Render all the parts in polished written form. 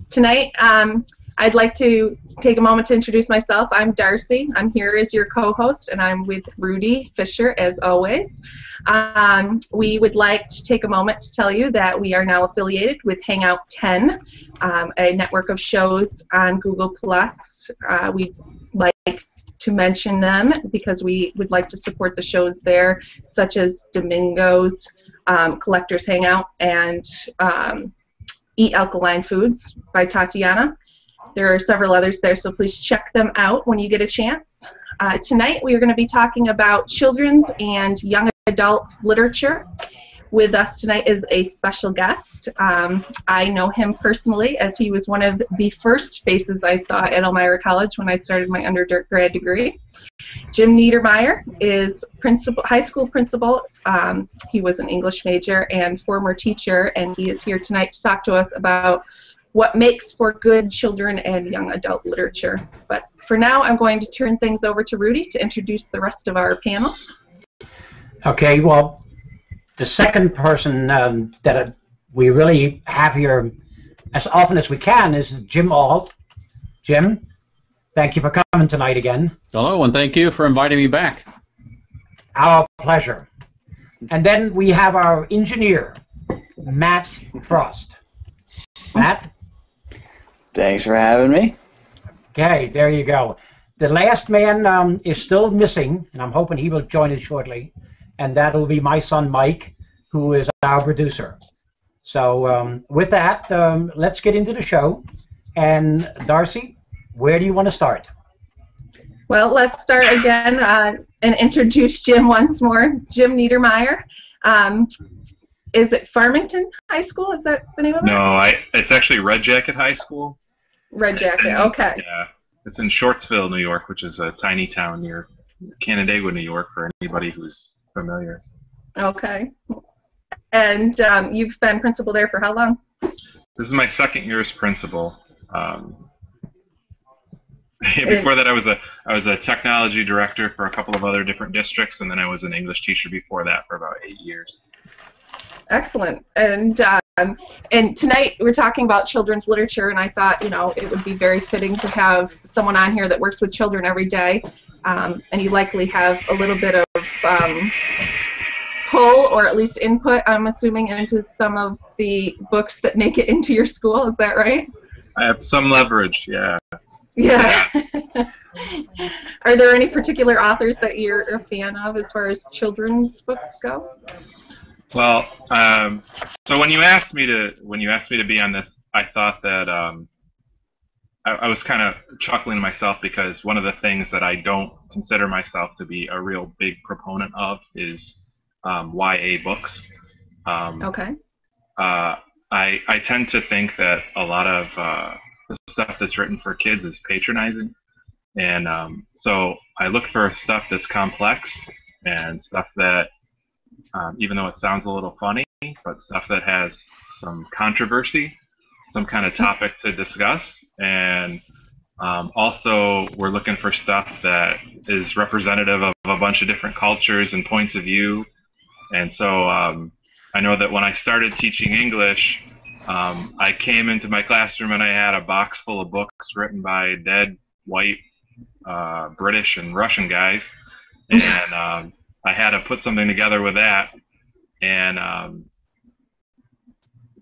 Tonight, I'd like to take a moment to introduce myself. I'm Darcy. I'm here as your co-host, and I'm with Rudy Fisher, as always. We would like to take a moment to tell you that we are now affiliated with Hangout 10, a network of shows on Google+. We'd like to mention them because we would like to support the shows there, such as Domingo's, Collectors Hangout, and Eat Alkaline Foods by Tatiana. There are several others there, so please check them out when you get a chance. Tonight we are going to be talking about children's and young adult literature. With us tonight is a special guest. I know him personally as he was one of the first faces I saw at Niedermeir College when I started my undergrad degree. Jim Niedermeir is high school principal. He was an English major and former teacher, and he is here tonight to talk to us about what makes for good children and young adult literature. But for now, I'm going to turn things over to Rudy to introduce the rest of our panel. Okay, well, the second person that we really have here as often as we can is Jim Ault. Jim, thank you for coming tonight again. Hello, and thank you for inviting me back. Our pleasure. And then we have our engineer, Matt Frost. Matt? Thanks for having me. Okay, there you go. The last man is still missing, and I'm hoping he will join us shortly. And that will be my son, Mike, who is our producer. So with that, let's get into the show. And Darcy, where do you want to start? Well, let's start again and introduce Jim once more. Jim Niedermeir. Is it Farmington High School? Is that the name of it? No, it's actually Red Jacket High School. Red Jacket, okay. Yeah, it's in Shortsville, New York, which is a tiny town near Canandaigua, New York, for anybody who's familiar. Okay. And you've been principal there for how long? This is my second year as principal. Before that, I was a technology director for a couple of other different districts, and then I was an English teacher before that for about 8 years. Excellent. And tonight we're talking about children's literature, and I thought, you know, it would be very fitting to have someone on here that works with children every day, and you likely have a little bit of pull, or at least input, I'm assuming, into some of the books that make it into your school. Is that right? I have some leverage, yeah. Yeah. Are there any particular authors that you're a fan of as far as children's books go? Well, so when you asked me to be on this, I thought that I was kind of chuckling to myself, because one of the things that I don't consider myself to be a real big proponent of is YA books. Okay. I tend to think that a lot of the stuff that's written for kids is patronizing, and so I look for stuff that's complex and stuff that, even though it sounds a little funny, but stuff that has some controversy, some kind of topic to discuss, and also we're looking for stuff that is representative of a bunch of different cultures and points of view. And so I know that when I started teaching English, I came into my classroom and I had a box full of books written by dead white British and Russian guys, and I had to put something together with that, and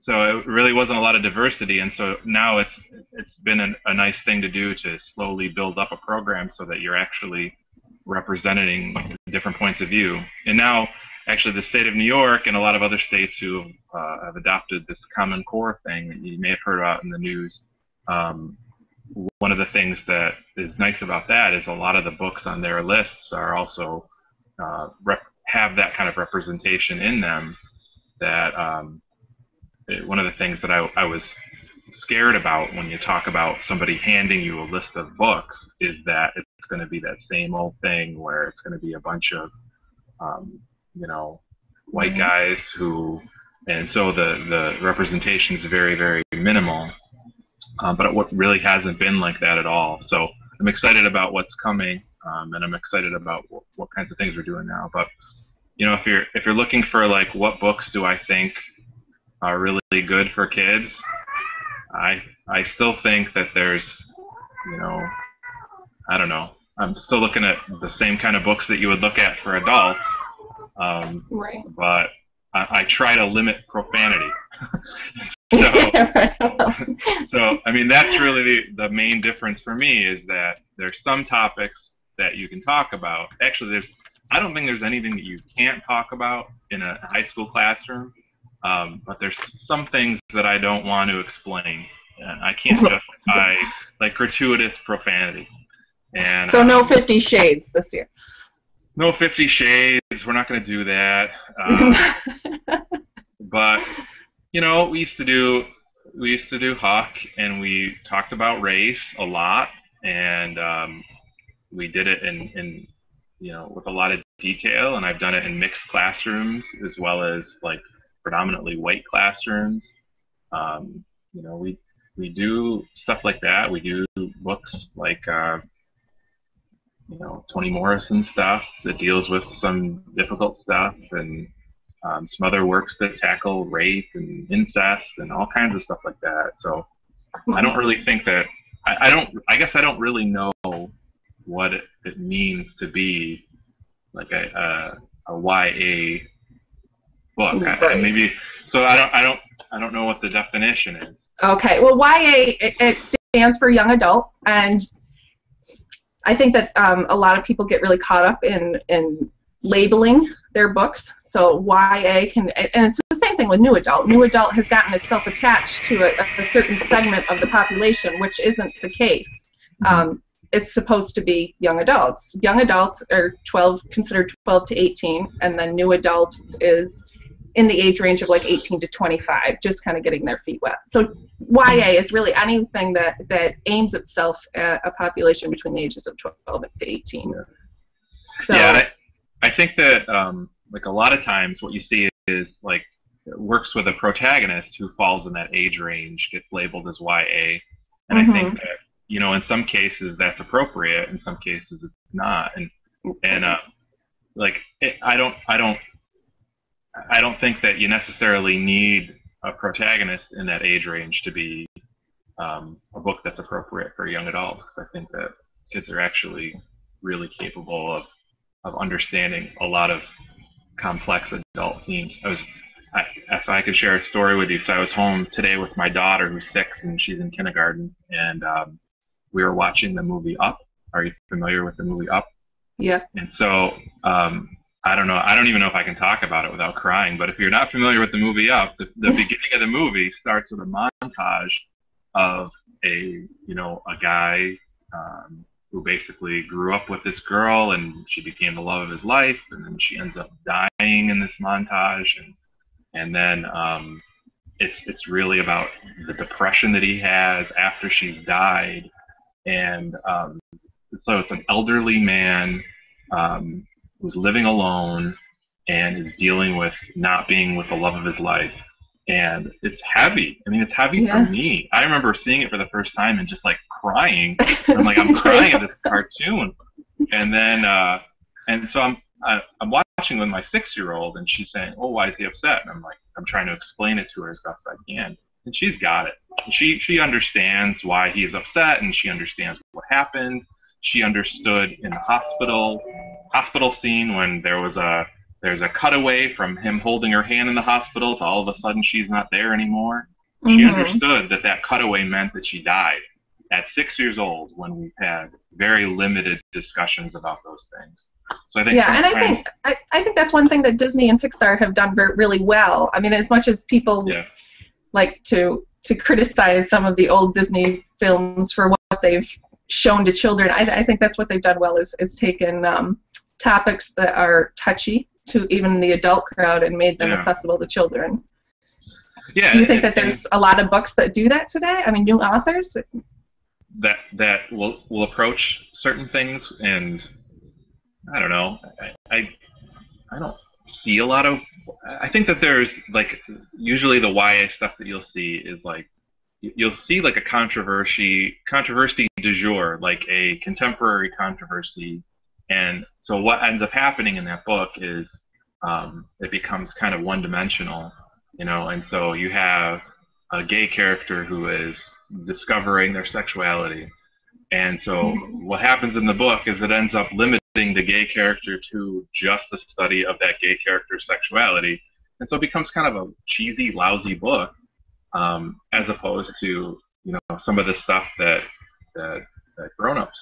so it really wasn't a lot of diversity. And so now it's been a nice thing to do, to slowly build up a program so that you're actually representing different points of view. And now, actually, the state of New York and a lot of other states who have adopted this Common Core thing that you may have heard about in the news, one of the things that is nice about that is a lot of the books on their lists are also have that kind of representation in them. That one of the things that I was scared about when you talk about somebody handing you a list of books is that it's going to be that same old thing where it's going to be a bunch of you know, white guys who, and so the representation is very, very minimal. But what really hasn't been like that at all. So I'm excited about what's coming, and I'm excited about what kinds of things we're doing now. But you know, if you're looking for like what books do I think are really good for kids, I still think that there's, I don't know. I'm still looking at the same kind of books that you would look at for adults, Right. but I try to limit profanity. So I mean, that's really the main difference for me, is that there's some topics that you can talk about. Actually, I don't think there's anything that you can't talk about in a high school classroom, but there's some things that I don't want to explain. I can't justify like gratuitous profanity. And so no 50 Shades this year. No 50 Shades. We're not going to do that. But we used to do Huck, and we talked about race a lot, and we did it in with a lot of detail. And I've done it in mixed classrooms as well as like predominantly white classrooms. We do stuff like that. We do books like Toni Morrison stuff that deals with some difficult stuff, and some other works that tackle rape and incest and all kinds of stuff like that. So I don't really think that I guess I don't really know what it means to be like a YA book. Right. Maybe so. I don't know what the definition is. Okay. Well, YA it stands for young adult, and I think that a lot of people get really caught up in labeling their books. So YA and it's the same thing with new adult. New adult has gotten itself attached to a certain segment of the population, which isn't the case. It's supposed to be young adults. Young adults are considered 12 to 18, and then new adult is in the age range of like 18 to 25, just kind of getting their feet wet. So YA is really anything that aims itself at a population between the ages of 12 to 18. Yeah. So, yeah, I think that like a lot of times what you see is like it works with a protagonist who falls in that age range, gets labeled as YA, and I think that in some cases that's appropriate, in some cases it's not, and like I don't think that you necessarily need a protagonist in that age range to be a book that's appropriate for young adults, because I think that kids are actually really capable of understanding a lot of complex adult themes. If I could share a story with you, so I was home today with my daughter who's 6 and she's in kindergarten, and we were watching the movie Up. Are you familiar with the movie Up? Yeah. And so I don't know. I don't even know if I can talk about it without crying. But if you're not familiar with the movie Up, the beginning of the movie starts with a montage of a guy who basically grew up with this girl, and she became the love of his life, and then she ends up dying in this montage, and then it's really about the depression that he has after she's died, and so it's an elderly man who's living alone and is dealing with not being with the love of his life. And it's heavy. I mean, it's heavy for me. I remember seeing it for the first time and just like crying. And I'm like, I'm crying at this cartoon. And then, and so I'm watching with my 6-year-old, and she's saying, "Oh, why is he upset?" And I'm trying to explain it to her as best I can. And she's got it. She understands why he is upset, and she understands what happened. She understood in the hospital scene when there's a cutaway from him holding her hand in the hospital to all of a sudden she's not there anymore. She understood that cutaway meant that she died at 6 years old, when we've had very limited discussions about those things. So I think and I think that's one thing that Disney and Pixar have done really well. I mean, as much as people like to criticize some of the old Disney films for what they've shown to children, I think that's what they've done well, is taken topics that are touchy to even the adult crowd and made them accessible to children. Yeah. Do you think that there's a lot of books that do that today? I mean, new authors? That will approach certain things, and I don't know. I don't see a lot of. I think that there's like usually the YA stuff that you'll see is like you'll see like a controversy du jour, like a contemporary controversy, and so what ends up happening in that book is it becomes kind of one-dimensional, and so you have a gay character who is discovering their sexuality. And so what happens in the book is it ends up limiting the gay character to just the study of that gay character's sexuality. And so it becomes kind of a cheesy, lousy book, as opposed to, some of the stuff that grown-ups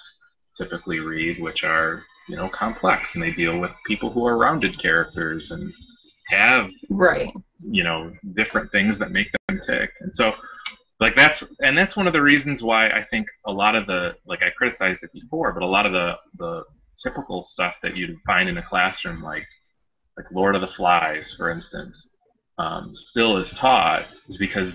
typically read, which are, complex, and they deal with people who are rounded characters and have, different things that make them tick. And so, that's one of the reasons why I think a lot of I criticized it before, but a lot of the typical stuff that you'd find in a classroom, like Lord of the Flies, for instance, still is taught, is because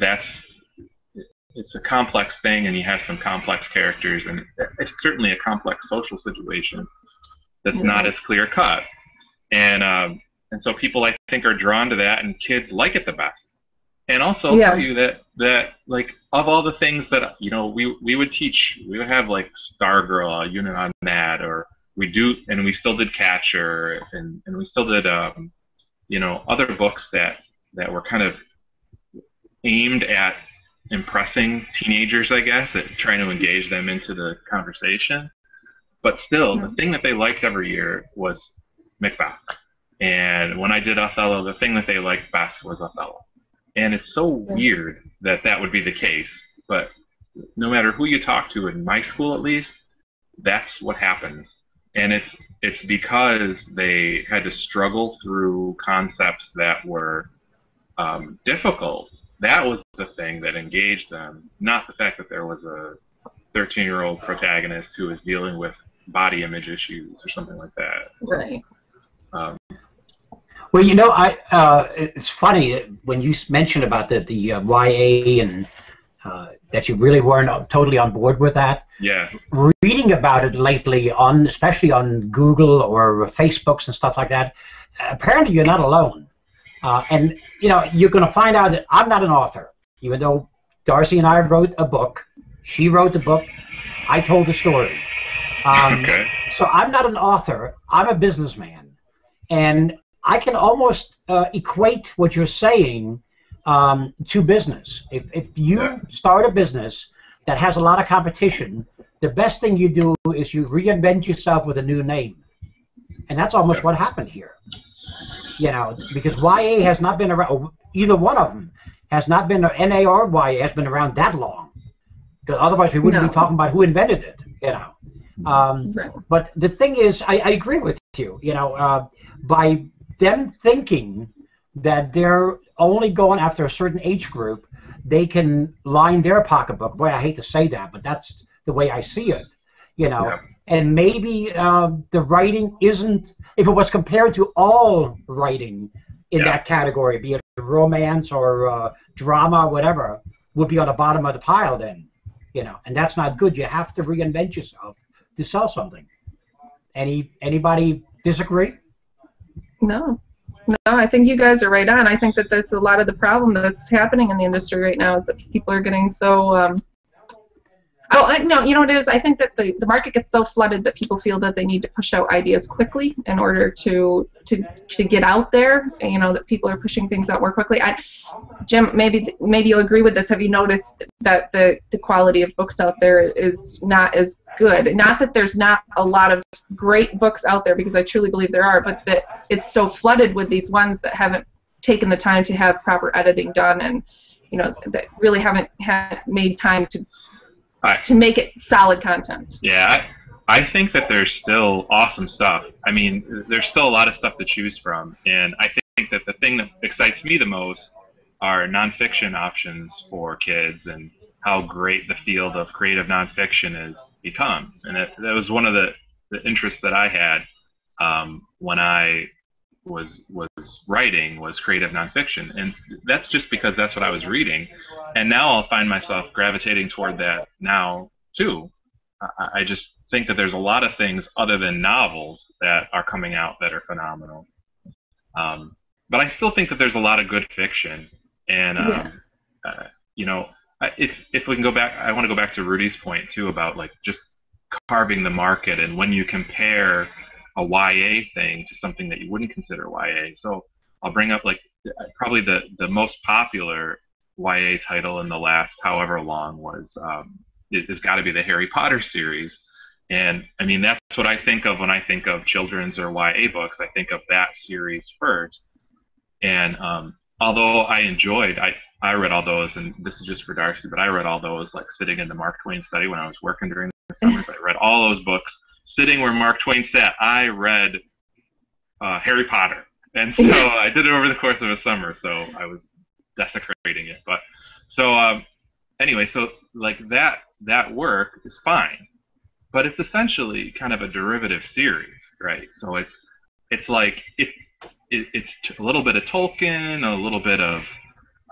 it's a complex thing, and you have some complex characters, and it's certainly a complex social situation that's not as clear cut, and so people, I think, are drawn to that, and kids like it the best. And also I'll tell you that of all the things that we would teach, we would have Stargirl, a unit on that, or we still did Catcher, and we still did other books that were kind of aimed at impressing teenagers, I guess, at trying to engage them into the conversation. But still, the thing that they liked every year was Macbeth. And when I did Othello, the thing that they liked best was Othello. And it's so weird that would be the case. But no matter who you talk to, in my school at least, that's what happens. And it's because they had to struggle through concepts that were difficult. That was the thing that engaged them, not the fact that there was a 13-year-old protagonist who was dealing with body image issues or something like that. Right. Well, it's funny when you mentioned about the YA and that you really weren't totally on board with that. Yeah. Reading about it lately, especially on Google or Facebooks and stuff like that, apparently you're not alone. And you're going to find out that I'm not an author, even though Darcy and I wrote a book. She wrote the book. I told the story. Okay. So I'm not an author. I'm a businessman, and I can almost equate what you're saying to business. If you start a business that has a lot of competition, the best thing you do is you reinvent yourself with a new name, and that's almost what happened here. Because YA has not been around. Either one of them has not been. NA or YA has been around that long. Because otherwise, we wouldn't be talking about who invented it. But the thing is, I agree with you. By them thinking that they're only going after a certain age group, they can line their pocketbook. Boy, I hate to say that, but that's the way I see it. And maybe the writing isn't, if it was compared to all writing in that category, be it romance or drama, whatever, would be on the bottom of the pile then. And that's not good. You have to reinvent yourself to sell something. Anybody disagree? No, I think you guys are right on. I think that that's a lot of the problem that's happening in the industry right now, is that people are getting so no, you know what it is? I think that the market gets so flooded that people feel that they need to push out ideas quickly in order to get out there. That people are pushing things out more quickly. Jim, maybe you'll agree with this. Have you noticed that the quality of books out there is not as good? Not that there's not a lot of great books out there, because I truly believe there are, but that it's so flooded with these ones that haven't taken the time to have proper editing done, and that really haven't made time to make it solid content. Yeah, I think that there's still awesome stuff. I mean, there's still a lot of stuff to choose from, and I think that the thing that excites me the most are nonfiction options for kids, and how great the field of creative nonfiction has become. And that was one of the interests that I had when I was writing, was creative nonfiction, and that's just because that's what I was reading. And now I'll find myself gravitating toward that now too. I just think that there's a lot of things other than novels that are coming out that are phenomenal. But I still think that there's a lot of good fiction. And if we can go back, I want to go back to Rudy's point too about just carving the market, and when you compare a YA thing to something that you wouldn't consider YA. So I'll bring up probably the most popular YA title in the last however long was it's got to be the Harry Potter series. And I mean, that's what I think of when I think of children's or YA books. I think of that series first. And although I enjoyed, I read all those, and this is just for Darcy, but I read all those like sitting in the Mark Twain study when I was working during the summers. I read all those books sitting where Mark Twain sat. I read Harry Potter. And so I did it over the course of a summer, so I was desecrating it. But so anyway, so like that work is fine, but it's essentially kind of a derivative series, right? So it's like it's a little bit of Tolkien, a little bit of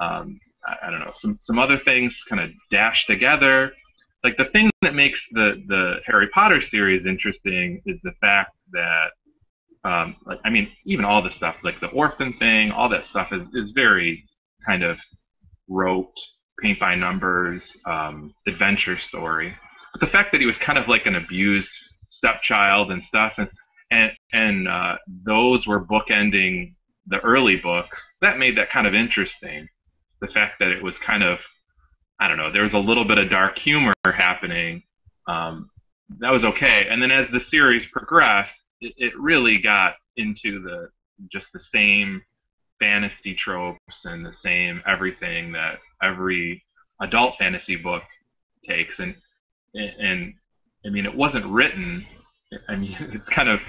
I don't know, some other things kind of dashed together. Like the thing that makes the Harry Potter series interesting is the fact that like, I mean, even all the stuff, like the orphan thing, all that stuff is very kind of rote, paint by numbers, adventure story. But the fact that he was kind of like an abused stepchild and stuff, and those were bookending the early books, that made that kind of interesting. The fact that it was kind of, I don't know, there was a little bit of dark humor happening, that was okay. And then as the series progressed, it really got into just the same fantasy tropes and the same everything that every adult fantasy book takes. And I mean, it wasn't written. I mean, it's kind of,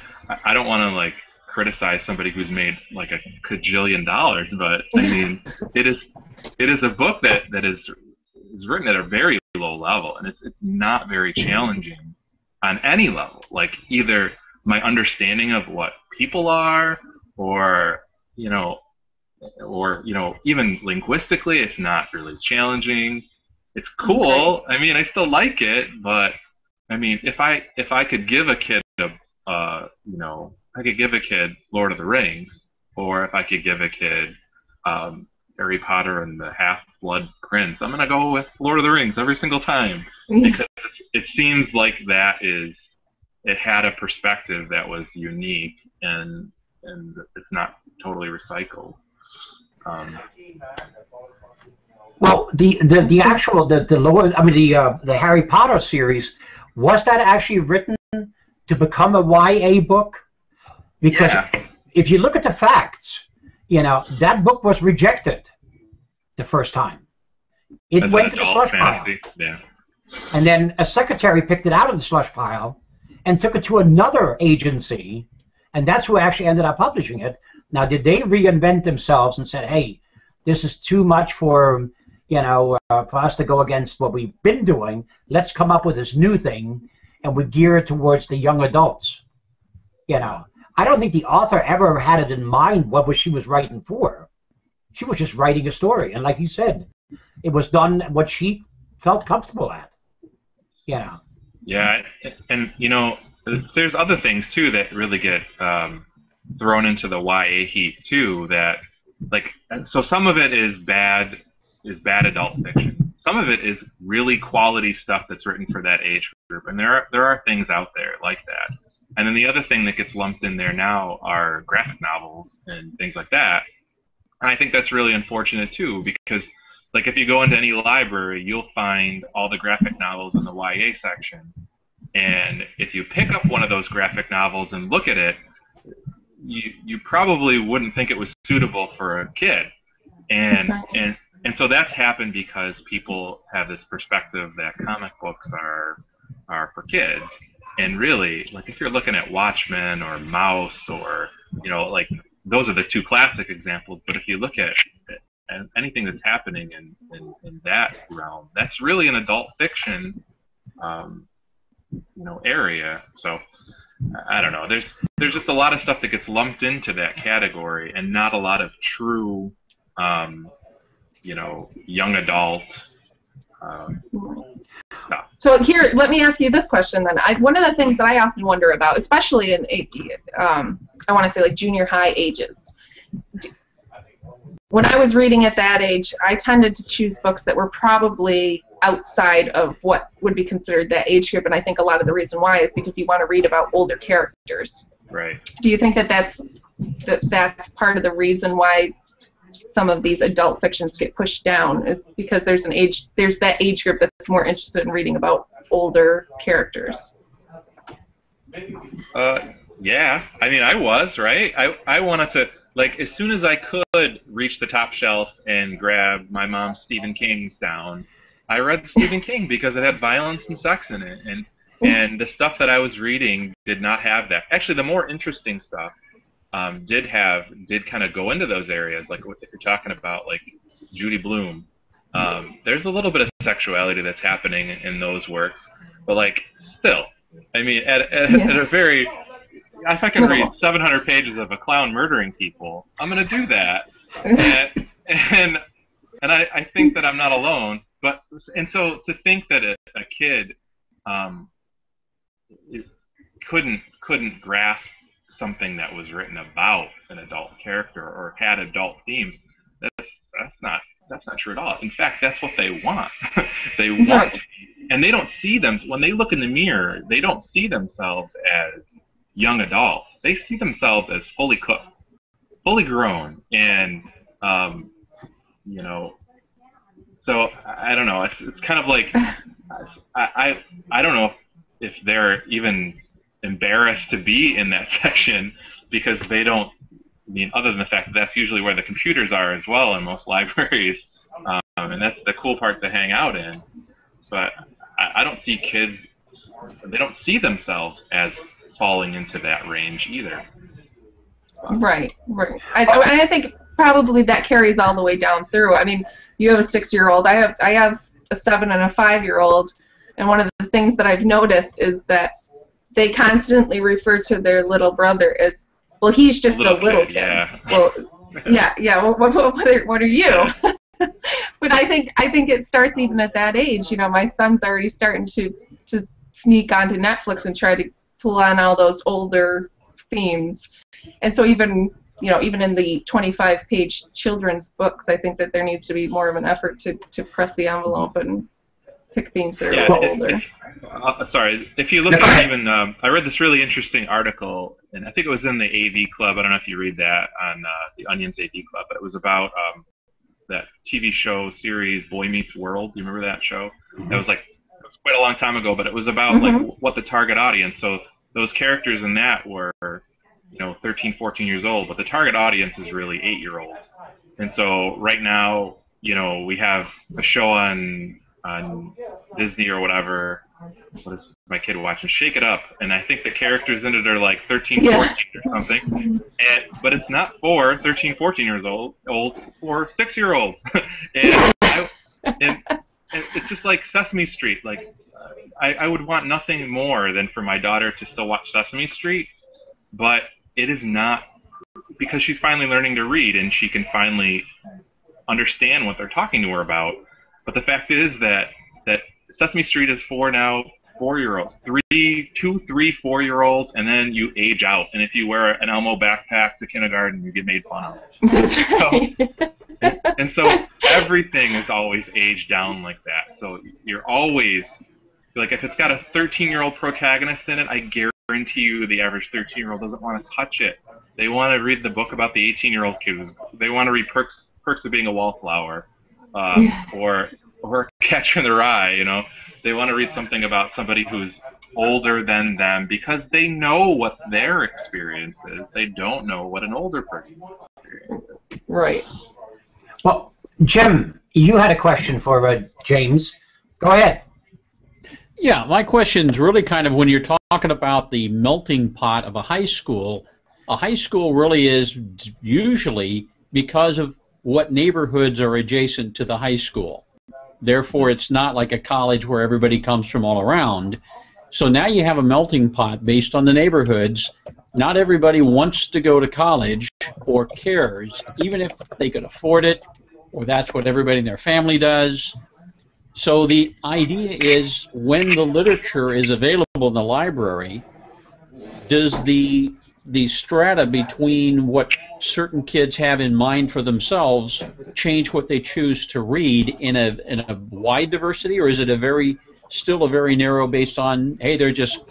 I don't want to like criticize somebody who's made like a cajillion dollars, but I mean, it is a book that is written at a very low level, and it's not very challenging on any level. Like either my understanding of what people are, or even linguistically, it's not really challenging. It's cool. Okay. I mean, I still like it, but I mean, if I could give a kid I could give a kid Lord of the Rings, or if I could give a kid Harry Potter and the Half-Blood Prince, I'm gonna go with Lord of the Rings every single time, because it seems like it had a perspective that was unique, and it's not totally recycled. Well, the actual Lord, I mean the Harry Potter series, was that actually written to become a YA book? Because if you look at the facts, that book was rejected the first time. It went to the slush pile. Yeah. And then a secretary picked it out of the slush pile and took it to another agency, and that's who actually ended up publishing it. Now, did they reinvent themselves and said, hey, this is too much for us to go against what we've been doing. Let's come up with this new thing, and we gear it towards the young adults. I don't think the author ever had it in mind what she was writing for. She was just writing a story, and like you said, it was done what she felt comfortable at. Yeah, and there's other things too that really get thrown into the YA heap too. That so some of it is bad adult fiction. Some of it is really quality stuff that's written for that age group, and there are things out there like that. And then the other thing that gets lumped in there now are graphic novels and things like that. And I think that's really unfortunate too, because like if you go into any library, you'll find all the graphic novels in the YA section. And if you pick up one of those graphic novels and look at it, you probably wouldn't think it was suitable for a kid. And so that's happened because people have this perspective that comic books are for kids. And really, like if you're looking at Watchmen or Mouse or, like those are the two classic examples. But if you look at anything that's happening in that realm, that's really an adult fiction, area. So I don't know. There's just a lot of stuff that gets lumped into that category, and not a lot of true, young adult. So here, let me ask you this question then. One of the things that I often wonder about, especially in, I want to say like junior high ages, when I was reading at that age, I tended to choose books that were probably outside of what would be considered that age group, and I think a lot of the reason why is because you want to read about older characters. Right. Do you think that's part of the reason why some of these adult fictions get pushed down, is because there's that age group that's more interested in reading about older characters. Yeah, I mean, I was, right? I wanted to, like, as soon as I could reach the top shelf and grab my mom's Stephen King's down, I read Stephen King because it had violence and sex in it, and the stuff that I was reading did not have that. Actually, the more interesting stuff did kind of go into those areas, like if you're talking about, like, Judy Blume. There's a little bit of sexuality that's happening in those works, but, like, still, I mean, at a very, if I can read 700 pages of a clown murdering people, I'm going to do that. And I think that I'm not alone. And so to think that a kid couldn't grasp something that was written about an adult character or had adult themes, that's not true at all. In fact, that's what they want. They want to be, and they don't see them, when they look in the mirror, they don't see themselves as young adults. They see themselves as fully cooked, fully grown, and you know, so I don't know. It's kind of like I don't know if they're even embarrassed to be in that section, because they don't. I mean, other than the fact that that's usually where the computers are as well in most libraries, and that's the cool part to hang out in. But I don't see kids, they don't see themselves as falling into that range either. Right. I think probably that carries all the way down through. I mean, you have a 6-year-old. I have a 7 and a 5-year-old, and one of the things that I've noticed is that they constantly refer to their little brother as, well, he's just a little kid. Yeah. Well, yeah. Well, what are you? But I think it starts even at that age. You know, my son's already starting to sneak onto Netflix and try to pull on all those older themes. And so even in the 25-page children's books, I think that there needs to be more of an effort to press the envelope and pick themes that are older. Sorry, if you look at even, I read this really interesting article, and I think it was in the AV Club. I don't know if you read that on the Onion's AV Club, but it was about that TV show series Boy Meets World. Do you remember that show? That was quite a long time ago, but it was about like what the target audience. So those characters in that were, 13, 14 years old, but the target audience is really 8-year-olds. And so right now, we have a show on Disney or whatever. What is my kid watching? Shake It Up, and I think the characters in it are like 13, 14 or something. But it's not for 13, 14 years old. It's for 6-year-olds. and it's just like Sesame Street. Like I would want nothing more than for my daughter to still watch Sesame Street, but it is not, because she's finally learning to read and she can finally understand what they're talking to her about. But the fact is that Sesame Street is for now 4-year-olds, 2, 3, 4-year-olds, and then you age out. And if you wear an Elmo backpack to kindergarten, you get made fun of. That's right. And so everything is always aged down like that. So you're always, like, if it's got a 13-year-old protagonist in it, I guarantee you the average 13-year-old doesn't want to touch it. They want to read the book about the 18-year-old kid. They want to read Perks of Being a Wallflower, or Catcher in the Rye. They want to read something about somebody who's older than them because they know what their experience is. They don't know what an older person's experience is. Right. Well, Jim, you had a question for James. Go ahead. Yeah, my question's really kind of when you're talking about the melting pot of a high school really is usually because of what neighborhoods are adjacent to the high school. Therefore, it's not like a college where everybody comes from all around. So now you have a melting pot based on the neighborhoods. Not everybody wants to go to college or cares, even if they could afford it, or that's what everybody in their family does. So the idea is, when the literature is available in the library, does the strata between what certain kids have in mind for themselves change what they choose to read in a wide diversity, or is it still a very narrow based on, hey, they're just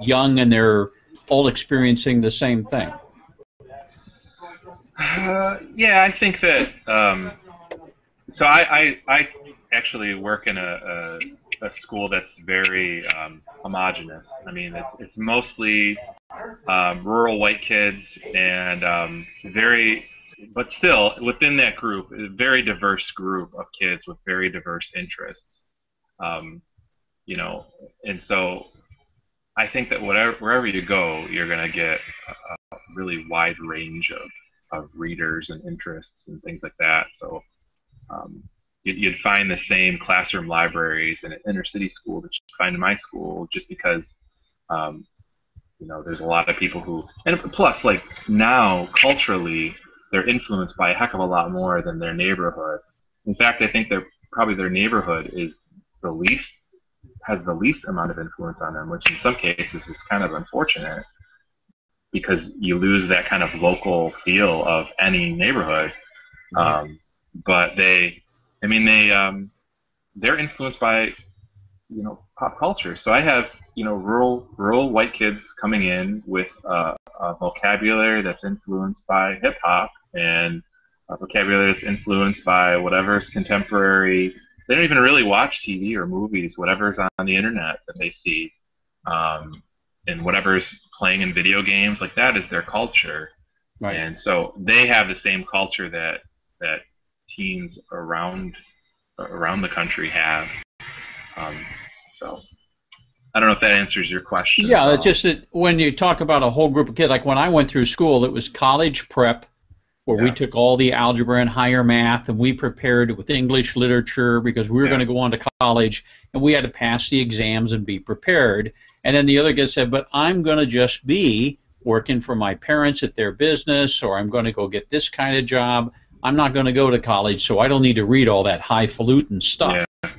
young and they're all experiencing the same thing? Yeah, I think that. So I actually work in a school that's very homogenous. I mean, it's mostly rural white kids and very, but still within that group, a very diverse group of kids with very diverse interests. Um, you know, and so I think that wherever you go, you're going to get a really wide range of readers and interests and things like that. So you'd find the same classroom libraries in an inner city school that you find in my school, just because there's a lot of people who, and plus, like, now culturally they're influenced by a heck of a lot more than their neighborhood. In fact, I think they're probably their neighborhood is has the least amount of influence on them, which in some cases is kind of unfortunate, because you lose that kind of local feel of any neighborhood. But they're influenced by pop culture. So I have rural white kids coming in with a vocabulary that's influenced by hip hop, and a vocabulary that's influenced by whatever's contemporary. They don't even really watch TV or movies. Whatever's on the internet that they see, and whatever's playing in video games, like, that is their culture. Right. And so they have the same culture that teens around the country have. So I don't know if that answers your question. Yeah, it's just that when you talk about a whole group of kids, like when I went through school, it was college prep, where we took all the algebra and higher math, and we prepared with English literature because we were going to go on to college, and we had to pass the exams and be prepared. And then the other kids said, but I'm going to just be working for my parents at their business, or I'm going to go get this kind of job. I'm not going to go to college, so I don't need to read all that highfalutin stuff. Yeah.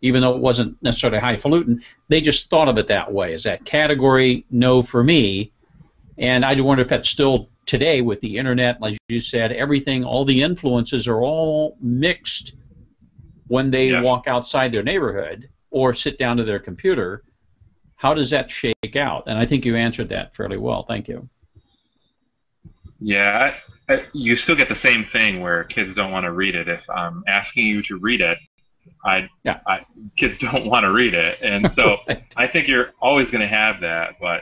Even though it wasn't necessarily highfalutin, they just thought of it that way. Is that category? No for me. And I wonder if that's still today with the internet, like you said, everything, all the influences are all mixed when they walk outside their neighborhood or sit down to their computer. How does that shake out? And I think you answered that fairly well. Thank you. Yeah, you still get the same thing where kids don't want to read it. If I'm asking you to read it, kids don't want to read it. And so I think you're always going to have that. But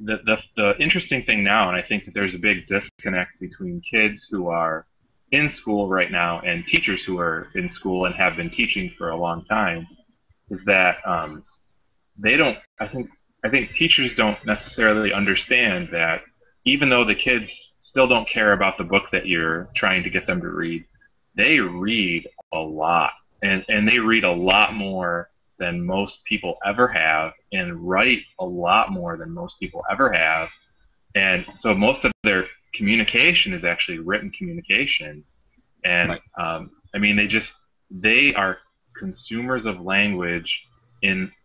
the interesting thing now, and I think that there's a big disconnect between kids who are in school right now and teachers who are in school and have been teaching for a long time, is that I think teachers don't necessarily understand that even though the kids still don't care about the book that you're trying to get them to read, they read a lot, and they read a lot more than most people ever have, and write a lot more than most people ever have. And so most of their communication is actually written communication. And I mean, they are consumers of language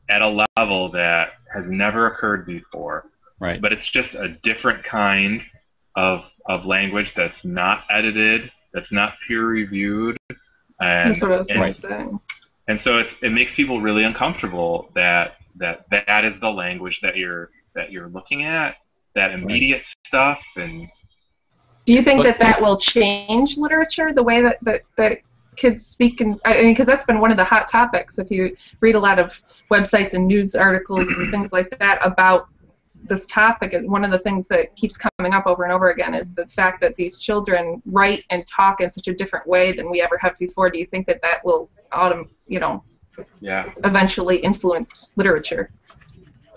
at a level that has never occurred before. Right. But it's just a different kind of language that's not edited, that's not peer reviewed. And, that's what I was going to say. And so it makes people really uncomfortable that is the language that you're looking at, that immediate stuff. And do you think that will change literature, the way that kids speak? And I mean, because that's been one of the hot topics. If you read a lot of websites and news articles and things like that about this topic, and one of the things that keeps coming up over and over again is the fact that these children write and talk in such a different way than we ever have before. Do you think that will eventually influence literature?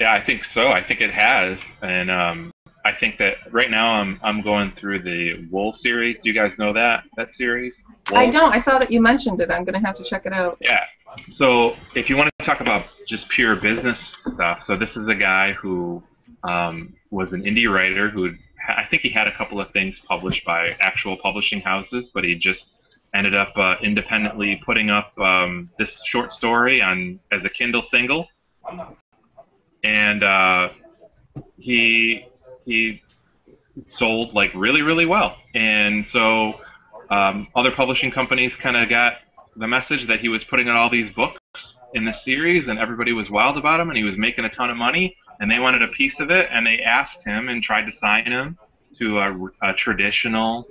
Yeah, I think so. I think it has, and I think that right now I'm going through the Wool series. Do you guys know that series? Wool? I don't. I saw that you mentioned it. I'm going to have to check it out. Yeah. So if you want to talk about just pure business stuff, so this is a guy who was an indie writer who, I think he had a couple of things published by actual publishing houses, but he just ended up independently putting up this short story as a Kindle single, and he sold like really, really well. And so other publishing companies kind of got the message that he was putting out all these books in this series, and everybody was wild about him, and he was making a ton of money, and they wanted a piece of it, and they asked him and tried to sign him to a traditional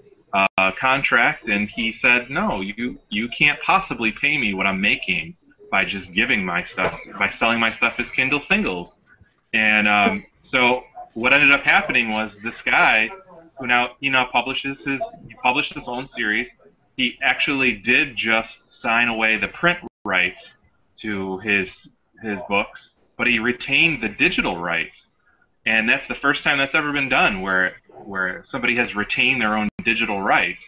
contract, and he said, no, you can't possibly pay me what I'm making by just giving my stuff, by selling my stuff as Kindle singles. And so what ended up happening was this guy, who now published his own series. He actually did just sign away the print rights to his books, but he retained the digital rights. And that's the first time that's ever been done, where somebody has retained their own digital rights.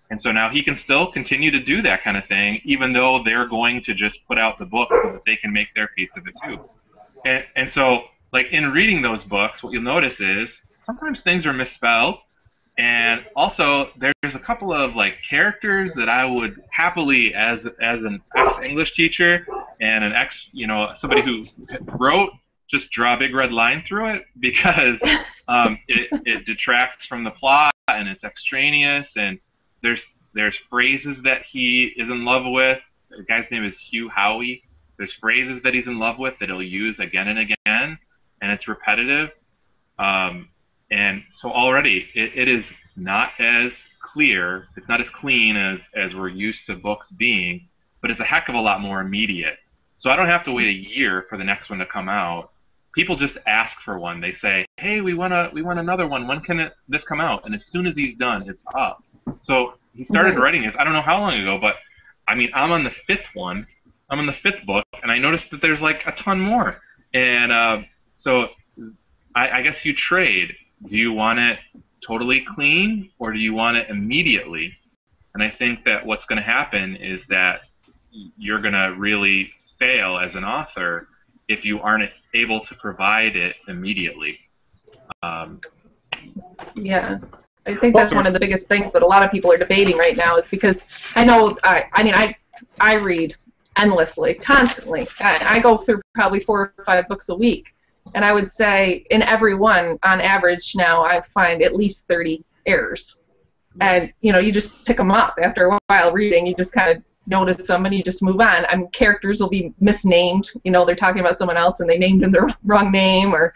And so now he can still continue to do that kind of thing, even though they're going to just put out the book so that they can make their piece of it too. And so, like, in reading those books, what you'll notice is sometimes things are misspelled, and also there's a couple of like characters that I would happily, as an ex-English teacher and an somebody who wrote, just draw a big red line through it, because it detracts from the plot and it's extraneous, and there's phrases that he is in love with. The guy's name is Hugh Howey. There's phrases that he's in love with that he'll use again and again, and it's repetitive. And so already it is not as clear, it's not as clean as we're used to books being, but it's a heck of a lot more immediate. So I don't have to wait a year for the next one to come out. People just ask for one. They say, hey, we want another one. When can this come out? And as soon as he's done, it's up. So he started writing this, I don't know how long ago, but I mean, I'm on the fifth one. I'm on the fifth book, and I noticed that there's like a ton more. And so I guess you trade. Do you want it totally clean, or do you want it immediately? And I think that what's going to happen is that you're going to really fail as an author if you aren't able to provide it immediately. Yeah, I think that's one of the biggest things that a lot of people are debating right now, is because I know, I read endlessly, constantly. I go through probably 4 or 5 books a week. And I would say in every one, on average now, I find at least 30 errors. And, you just pick them up after a while reading. You just kind of notice them and you just move on. Characters will be misnamed. They're talking about someone else and they named them the wrong name, or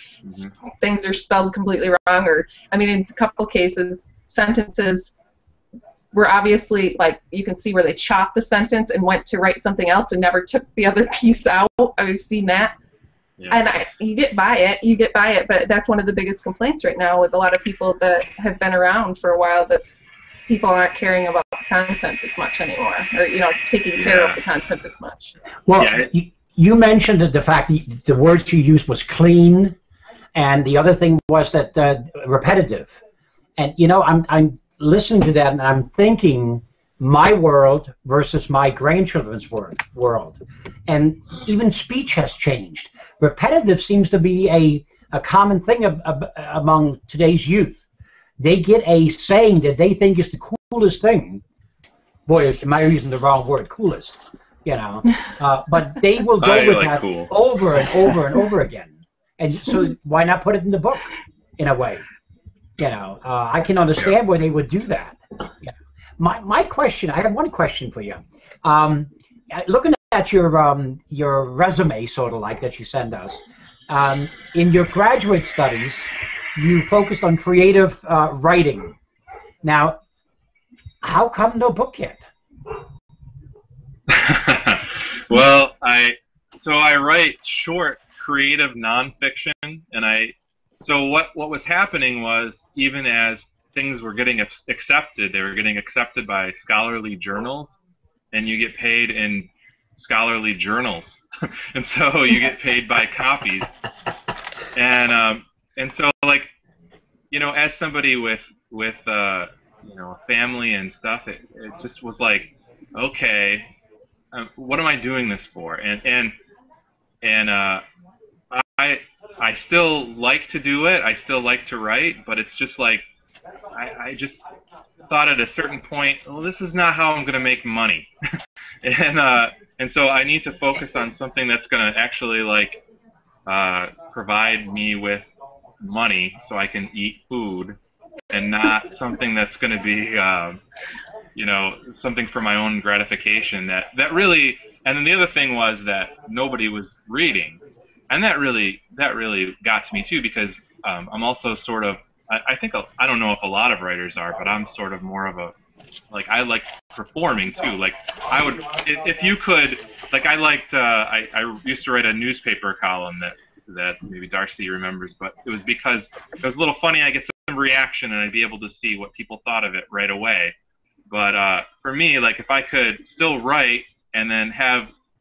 things are spelled completely wrong. Or, in a couple cases, sentences were obviously, like, you can see where they chopped the sentence and went to write something else and never took the other piece out. I've seen that. Yeah. And you get by it, but that's one of the biggest complaints right now with a lot of people that have been around for a while, that people aren't caring about the content as much anymore, or, taking care of the content as much. Well, you mentioned the fact that the words you used was clean, and the other thing was that repetitive. And, I'm listening to that, and I'm thinking my world versus my grandchildren's world. And even speech has changed. Repetitive seems to be a common thing among today's youth. They get a saying that they think is the coolest thing. Boy, am I using the wrong word, coolest, but they will go with that cool over and over and over again. And so why not put it in the book, in a way? I can understand why they would do that. My question, I have one question for you. Looking at your resume, sort of like that you send us, in your graduate studies, you focused on creative writing. Now, how come no book yet? Well, I write short creative nonfiction, and so what was happening was, even as things were getting accepted, they were getting accepted by scholarly journals, and you get paid in scholarly journals, and so you get paid by copies, and so, like, as somebody with a family and stuff, it just was like, okay, what am I doing this for? And I still like to do it. I still like to write, but it's just like, I just thought at a certain point, well, this is not how I'm going to make money. And so I need to focus on something that's going to actually, like, provide me with money so I can eat food, and not something that's going to be, something for my own gratification. That really, and then the other thing was that nobody was reading, and that really got to me too, because I'm also sort of I think I don't know if a lot of writers are, but I'm sort of more of a, like, I like performing too. Like, I would, if you could, like, I liked, I used to write a newspaper column that maybe Darcy remembers, but it was because it was a little funny. I get some reaction and I'd be able to see what people thought of it right away. But for me, like, if I could still write and then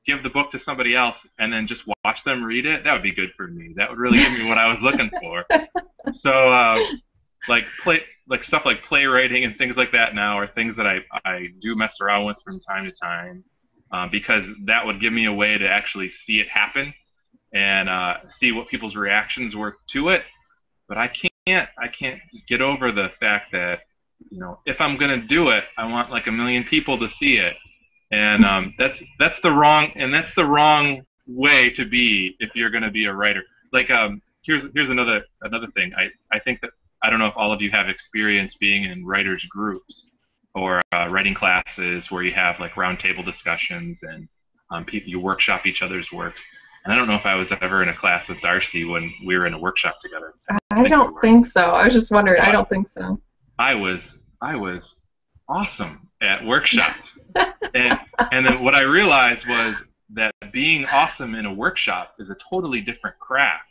give the book to somebody else and then just watch them read it, that would be good for me. That would really give me what I was looking for. So, like stuff like playwriting and things like that now are things that I do mess around with from time to time, because that would give me a way to actually see it happen and see what people's reactions were to it. But I can't get over the fact that, you know, if I'm gonna do it, I want like 1 million people to see it. And that's the wrong way to be if you're going to be a writer. Like, here's another thing. I think that, I don't know if all of you have experience being in writers groups or writing classes where you have like roundtable discussions and you workshop each other's works. And I don't know if I was ever in a class with Darcy when we were in a workop together. I don't think so. I was just wondering. I don't think so. I was awesome at workshops. And then what I realized was that being awesome in a workshop is a totally different craft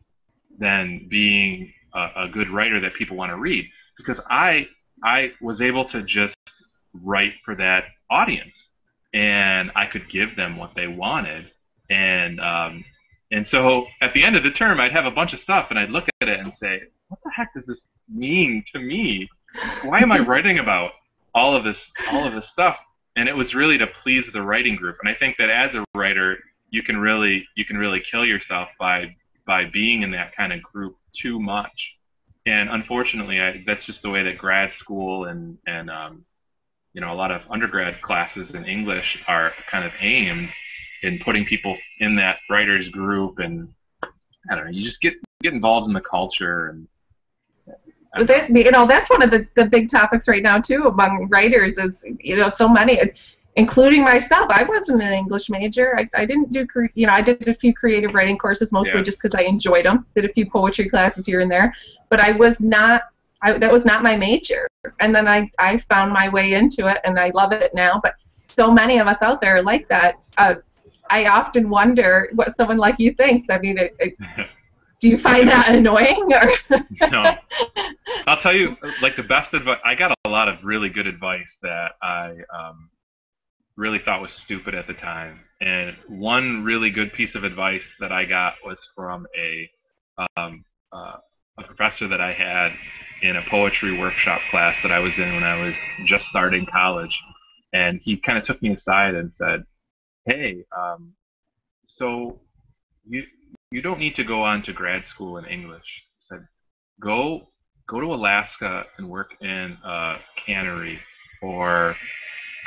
than being a good writer that people want to read, because I was able to just write for that audience and I could give them what they wanted. And so at the end of the term, I'd have a bunch of stuff and I'd look at it and say, what the heck does this mean to me? Why am I writing about all of this stuff? And it was really to please the writing group. And I think that as a writer, you can really kill yourself by being in that kind of group too much. And unfortunately, that's just the way that grad school and you know, a lot of undergrad classes in English are kind of aimed in putting people in that writers group. And I don't know, you just get involved in the culture. And you know, that's one of the big topics right now too among writers is, you know, so many, including myself. I wasn't an English major. I didn't do, you know, I did a few creative writing courses mostly just because I enjoyed them. Did a few poetry classes here and there, but I was not. That was not my major. And then I found my way into it, and I love it now. But so many of us out there are like that. I often wonder what someone like you thinks. I mean, do you find that annoying? Or No. I'll tell you, like, the best advice, I got a lot of really good advice that I really thought was stupid at the time. And one really good piece of advice that I got was from a professor that I had in a poetry workshop class that I was in when I was just starting college. And he kind of took me aside and said, hey, so you don't need to go on to grad school in English. He said, go to Alaska and work in a cannery, or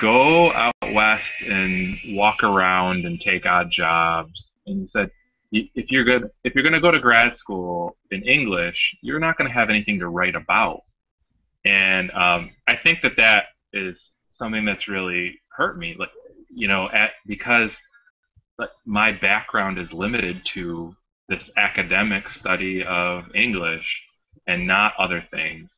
go out west and walk around and take odd jobs. And he said, if you're going to go to grad school in English, you're not going to have anything to write about. And I think that is something that's really hurt me, like, you know, because my background is limited to this academic study of English and not other things.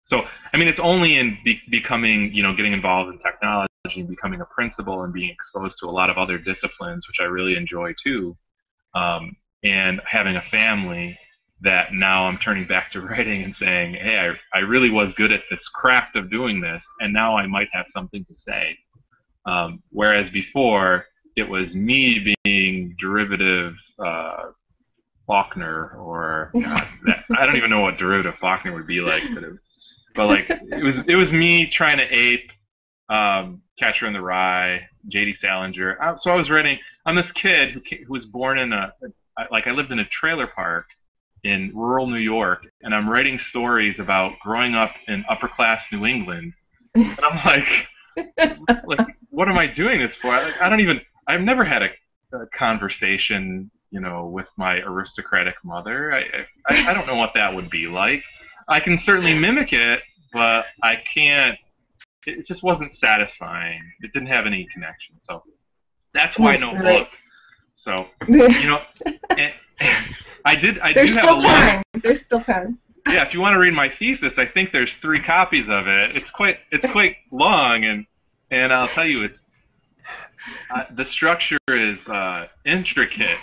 So, I mean, it's only in becoming, you know, getting involved in technology and becoming a principal and being exposed to a lot of other disciplines, which I really enjoy too, and having a family, that now I'm turning back to writing and saying, hey, I really was good at this craft of doing this, and now I might have something to say. Whereas before, it was me being derivative Faulkner, or I don't even know what derivative Faulkner would be like, but like it was me trying to ape Catcher in the Rye, J.D. Salinger. So I was writing. I'm this kid who was born in I lived in a trailer park in rural New York, and I'm writing stories about growing up in upper class New England, and I'm like, what am I doing this for? I've never had a conversation, you know, with my aristocratic mother. I don't know what that would be like. I can certainly mimic it, but I can't. It just wasn't satisfying. It didn't have any connection. So that's why no book. So, you know, I There's still time. There's still time. Yeah, if you want to read my thesis, I think there's 3 copies of it. It's quite long, and I'll tell you, it's the structure is intricate,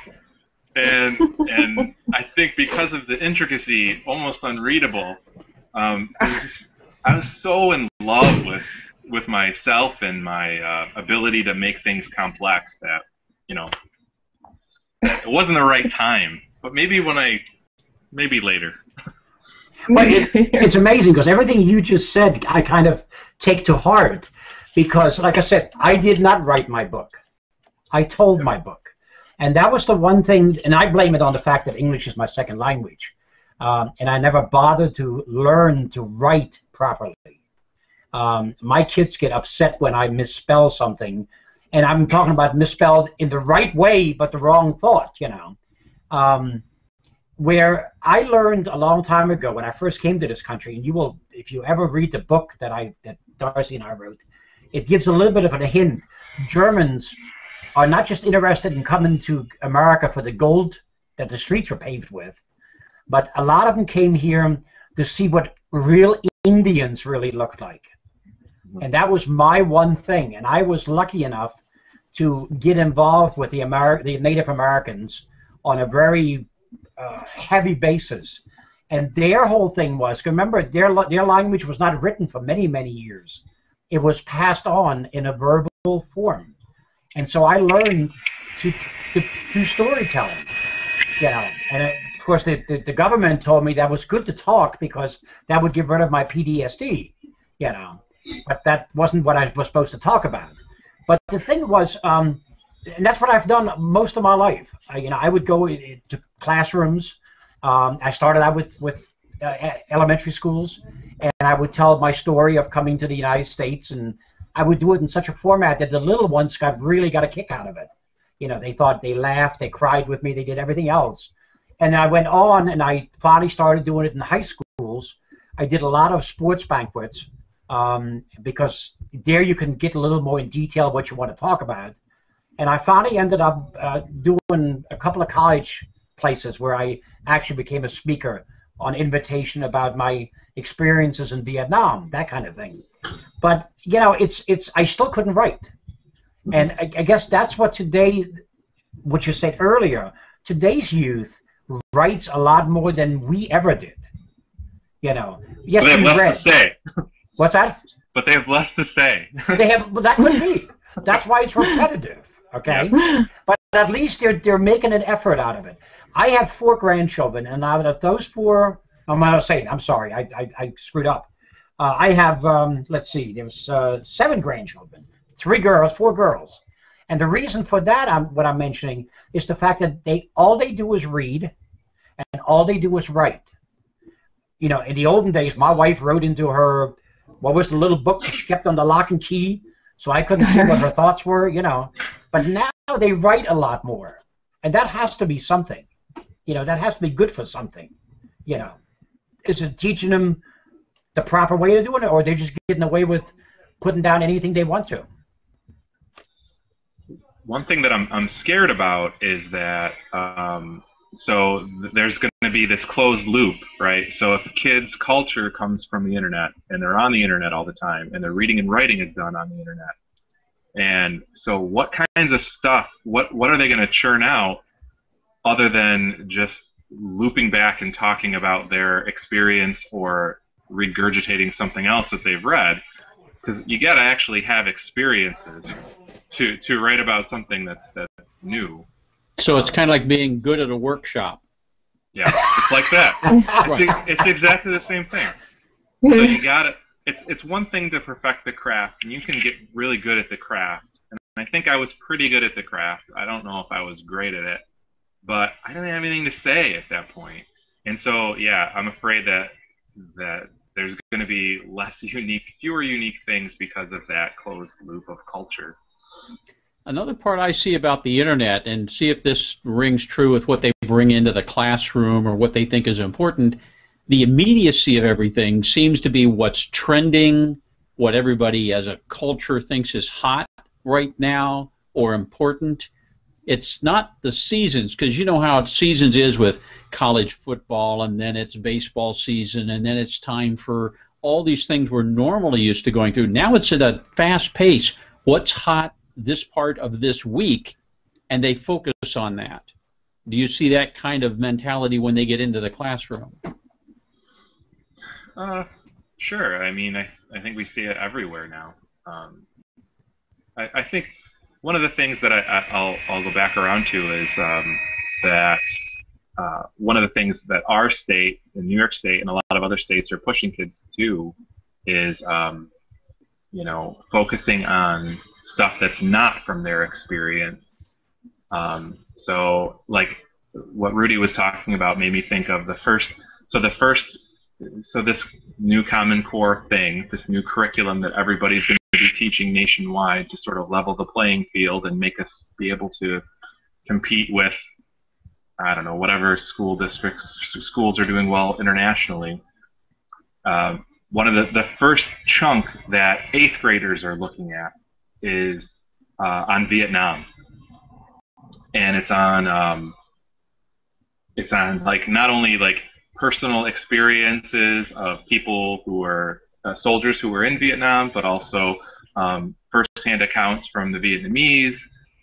and I think because of the intricacy, almost unreadable. I was so in love with myself and my ability to make things complex that, you know, it wasn't the right time. But maybe later. Well, it's amazing because everything you just said, I kind of take to heart. Because, like I said, I did not write my book. I told my book. And that was the one thing, and I blame it on the fact that English is my second language. And I never bothered to learn to write properly. My kids get upset when I misspell something. And I'm talking about misspelled in the right way, but the wrong thought, you know. Where I learned a long time ago when I first came to this country, and you will, if you ever read the book that Darcy and I wrote, it gives a little bit of a hint. Germans are not just interested in coming to America for the gold that the streets were paved with, but a lot of them came here to see what real Indians really looked like. And that was my one thing. And I was lucky enough to get involved with the Native Americans on a very heavy basis. And their whole thing was, remember, their language was not written for many, many years. It was passed on in a verbal form. And so I learned to do storytelling, you know. And of course, the government told me that was good to talk because that would get rid of my PTSD, you know. But that wasn't what I was supposed to talk about. But the thing was, and that's what I've done most of my life. You know, I would go to classrooms. I started out with elementary schools, and I would tell my story of coming to the United States, and I would do it in such a format that the little ones really got a kick out of it. You know, they laughed, they cried with me, they did everything else. And I went on, and I finally started doing it in high schools. I did a lot of sports banquets because there you can get a little more in detail what you want to talk about. And I finally ended up doing a couple of college places where I actually became a speaker on invitation about my experiences in Vietnam, that kind of thing. But, you know, I still couldn't write. And I guess that's what you said earlier, today's youth writes a lot more than we ever did. You know, yes, they have we less read. to say. What's that? But they have less to say. Well, that could be. That's why it's repetitive, okay? Yeah. But at least they're making an effort out of it. I have 4 grandchildren, and out of those 4, I'm sorry, I screwed up. I have, let's see, there's 7 grandchildren, 3 girls, 4 girls. And the reason for that, what I'm mentioning, is the fact that all they do is read, and all they do is write. You know, in the olden days, my wife wrote into her, what was the little book that she kept on the lock and key, so I couldn't see what her thoughts were, you know. But now they write a lot more, and that has to be something. You know, that has to be good for something, you know. Is it teaching them the proper way to do it, or they're just getting away with putting down anything they want to? One thing that I'm scared about is that so there's going to be this closed loop, right? So if a kid's culture comes from the internet, and they're on the internet all the time, and their reading and writing is done on the internet, and so what kinds of stuff, what are they going to churn out other than just looping back and talking about their experience or regurgitating something else that they've read? Because you got to actually have experiences to write about something that's new. So it's kind of like being good at a workshop. Yeah, it's like that. It's exactly the same thing. So you got to. It's one thing to perfect the craft, and you can get really good at the craft. And I think I was pretty good at the craft. I don't know if I was great at it, but I didn't have anything to say at that point. And so, yeah, I'm afraid that there's going to be fewer unique things because of that closed loop of culture. Another part I see about the internet, and see if this rings true with what they bring into the classroom or what they think is important, the immediacy of everything seems to be what's trending, what everybody as a culture thinks is hot right now or important. it's not the seasons, because you know how seasons is with college football, and then it's baseball season, and then it's time for all these things we're normally used to going through. Now it's at a fast pace. What's hot this part of this week, and they focus on that. Do you see that kind of mentality when they get into the classroom? Sure. I mean, I think we see it everywhere now. I think one of the things that I'll go back around to is that one of the things that our state, in New York State, and a lot of other states are pushing kids to is, you know, focusing on stuff that's not from their experience. So, like what Rudy was talking about made me think of so this new Common Core thing, this new curriculum that everybody's going to be teaching nationwide to sort of level the playing field and make us be able to compete with, I don't know, whatever schools are doing well internationally. One of the first chunk that 8th graders are looking at is on Vietnam, and it's on like not only like personal experiences of people who are soldiers who were in Vietnam, but also first-hand accounts from the Vietnamese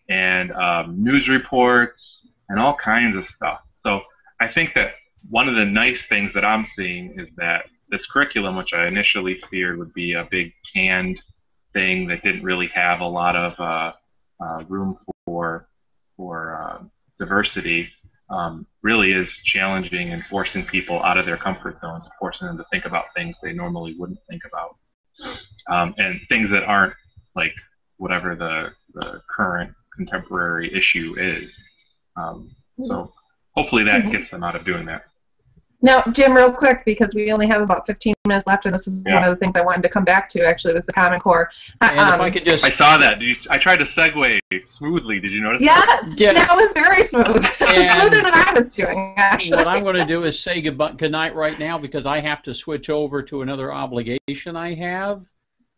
and news reports and all kinds of stuff. So I think that one of the nice things that I'm seeing is that this curriculum, which I initially feared would be a big canned thing that didn't really have a lot of room for diversity, really is challenging and forcing people out of their comfort zones, forcing them to think about things they normally wouldn't think about, and things that aren't like whatever the current contemporary issue is. So hopefully that gets them out of doing that. Now, Jim, real quick, because we only have about 15 minutes left, and this is one of the things I wanted to come back to, actually, was the Common Core. And if I could just... I saw that. I tried to segue smoothly. Did you notice that? Yes. That was very smooth. Smoother than I was doing, actually. What I'm going to do is say good night right now, because I have to switch over to another obligation I have.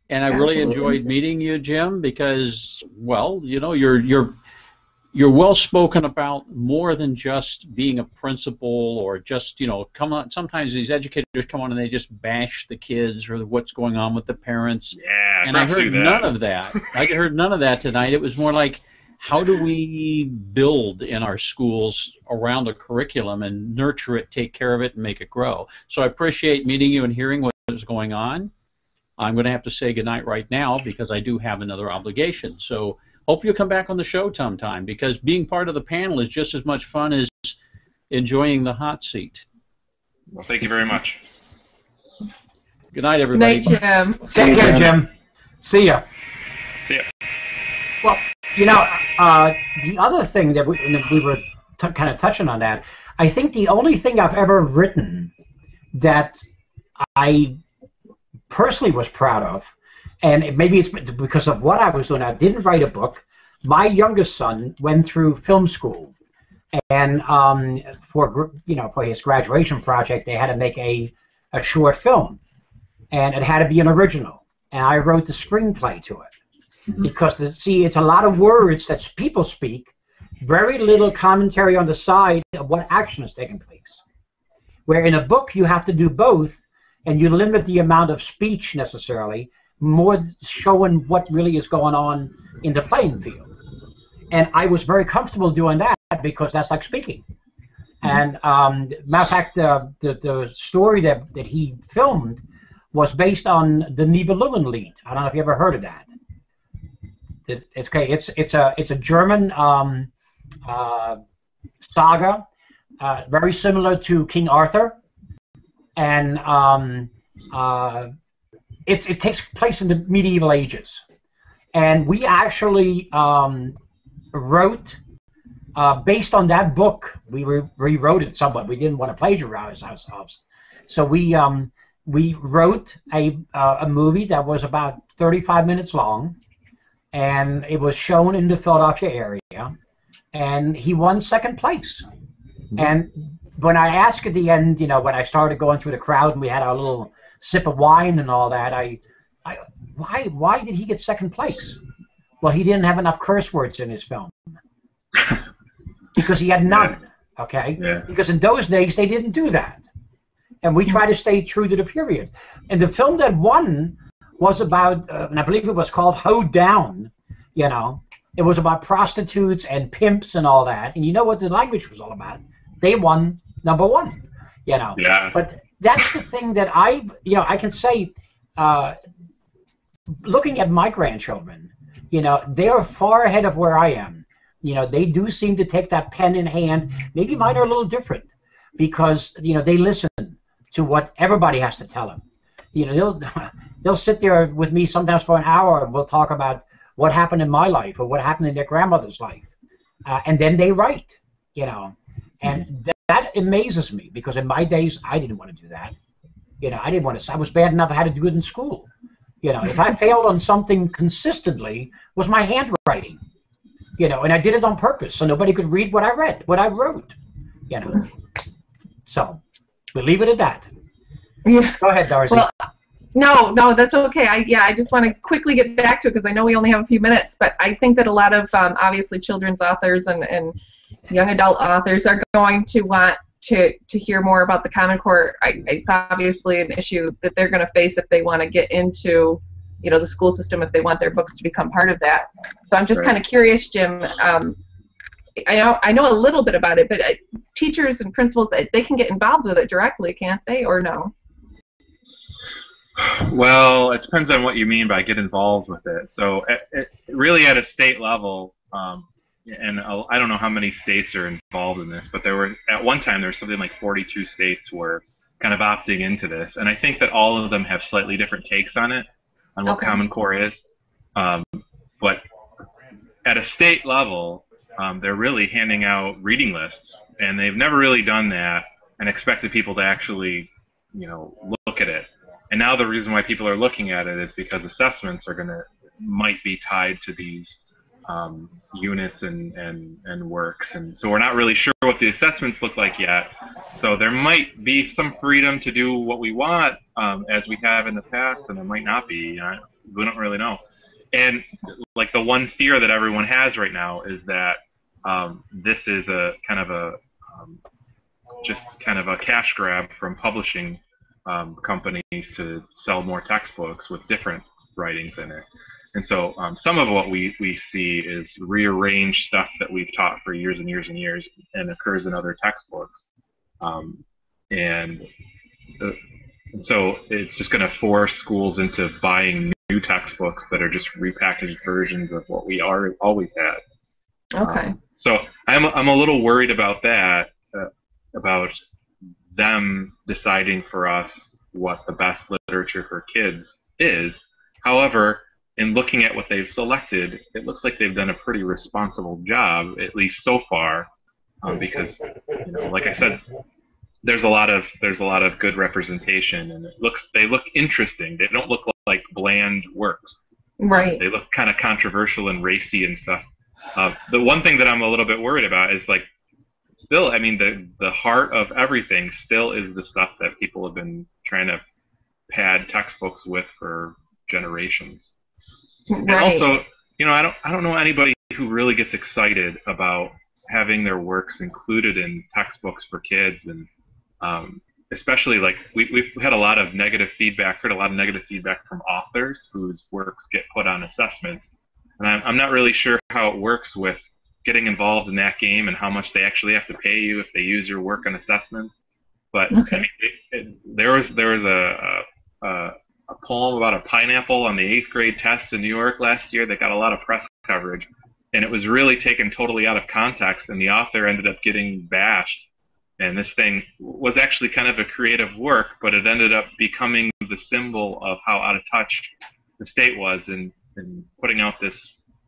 And I really enjoyed meeting you, Jim, because, well, you know, you're well spoken about more than just being a principal or just, you know, come on. Sometimes these educators come on and they just bash the kids or what's going on with the parents. Yeah, and I heard none of that. I heard none of that tonight. It was more like, how do we build in our schools around a curriculum and nurture it, take care of it, and make it grow? So I appreciate meeting you and hearing what is going on. I'm going to have to say goodnight right now because I do have another obligation. So hope you'll come back on the show sometime, because being part of the panel is just as much fun as enjoying the hot seat. Well, thank you very much. Good night, everybody. Good night, Jim. Take care, Jim. See ya. See ya. Well, you know, the other thing that we were kind of touching on that, I think the only thing I've ever written that I personally was proud of, and maybe it's because of what I was doing. I didn't write a book. My youngest son went through film school, and for his graduation project, they had to make a short film, and it had to be an original. And I wrote the screenplay to it because it's a lot of words that people speak, very little commentary on the side of what action is taking place. Where in a book you have to do both, and you limit the amount of speech necessarily, more showing what really is going on in the playing field. And I was very comfortable doing that because that's like speaking. And matter of fact, the story that he filmed was based on the Nibelungenlied. I don't know if you ever heard of that. It's a German saga, very similar to King Arthur. And it takes place in the medieval ages. And we actually wrote, based on that book, we rewrote it somewhat. We didn't want to plagiarize ourselves. So we wrote a movie that was about 35 minutes long, and it was shown in the Philadelphia area, and he won second place. And when I asked at the end, you know, when I started going through the crowd and we had our little sip of wine and all that, why did he get second place? Well, he didn't have enough curse words in his film. because he had none. Okay, because in those days they didn't do that, and we try to stay true to the period. And the film that won was about, and I believe it was called Hoed Down. You know, it was about prostitutes and pimps and all that. And you know what the language was all about? They won #1. You know, but that's the thing that I can say. Looking at my grandchildren, you know, they're far ahead of where I am. You know, they do seem to take that pen in hand. Maybe mine are a little different because, you know, they listen to what everybody has to tell them. You know, they'll sit there with me sometimes for an hour and we'll talk about what happened in my life or what happened in their grandmother's life. And then they write, you know. And that amazes me because in my days, I didn't want to do that. You know, I was bad enough I had to do it in school. You know, if I failed on something consistently, was my handwriting. You know, and I did it on purpose so nobody could read what I wrote. You know, so we'll leave it at that. Yeah. Go ahead, Darcy. Well, no, that's okay. I just want to quickly get back to it because I know we only have a few minutes, but I think that a lot of obviously children's authors and young adult authors are going to want to hear more about the Common Core. It's obviously an issue that they're going to face if they want to get into, you know, the school system, if they want their books to become part of that. So I'm just kind of curious, Jim. I know a little bit about it, but teachers and principals, they can get involved with it directly, can't they, or no? Well, it depends on what you mean by get involved with it. So really at a state level, and I don't know how many states are involved in this, but at one time there was something like 42 states were kind of opting into this, and I think that all of them have slightly different takes on it, on what Common Core is. But at a state level, they're really handing out reading lists, and they've never really done that and expected people to actually, you know, look at it. And now the reason why people are looking at it is because assessments might be tied to these units and works, and so we're not really sure what the assessments look like yet. So there might be some freedom to do what we want as we have in the past, and there might not be. We don't really know. And like the one fear that everyone has right now is that this is a kind of just kind of a cash grab from publishing companies to sell more textbooks with different writings in it. And so some of what we see is rearranged stuff that we've taught for years and years and years and occurs in other textbooks. And so it's just going to force schools into buying new textbooks that are just repackaged versions of what we always had. Okay. So I'm a little worried about that, about them deciding for us what the best literature for kids is. However, in looking at what they've selected, it looks like they've done a pretty responsible job, at least so far, because, you know, like I said, there's a lot of good representation, and they look interesting. They don't look like bland works. Right. They look kind of controversial and racy and stuff. The one thing that I'm a little bit worried about is, like, still, I mean, the heart of everything still is the stuff that people have been trying to pad textbooks with for generations. Right. And also, you know, I don't know anybody who really gets excited about having their works included in textbooks for kids, and especially, like, we've had a lot of negative feedback, heard a lot of negative feedback from authors whose works get put on assessments, and I'm not really sure how it works with getting involved in that game and how much they actually have to pay you if they use your work on assessments. But I mean, there was a poem about a pineapple on the 8th grade test in New York last year that got a lot of press coverage, and it was really taken totally out of context, and the author ended up getting bashed. And this thing was actually kind of a creative work, but it ended up becoming the symbol of how out of touch the state was in putting out this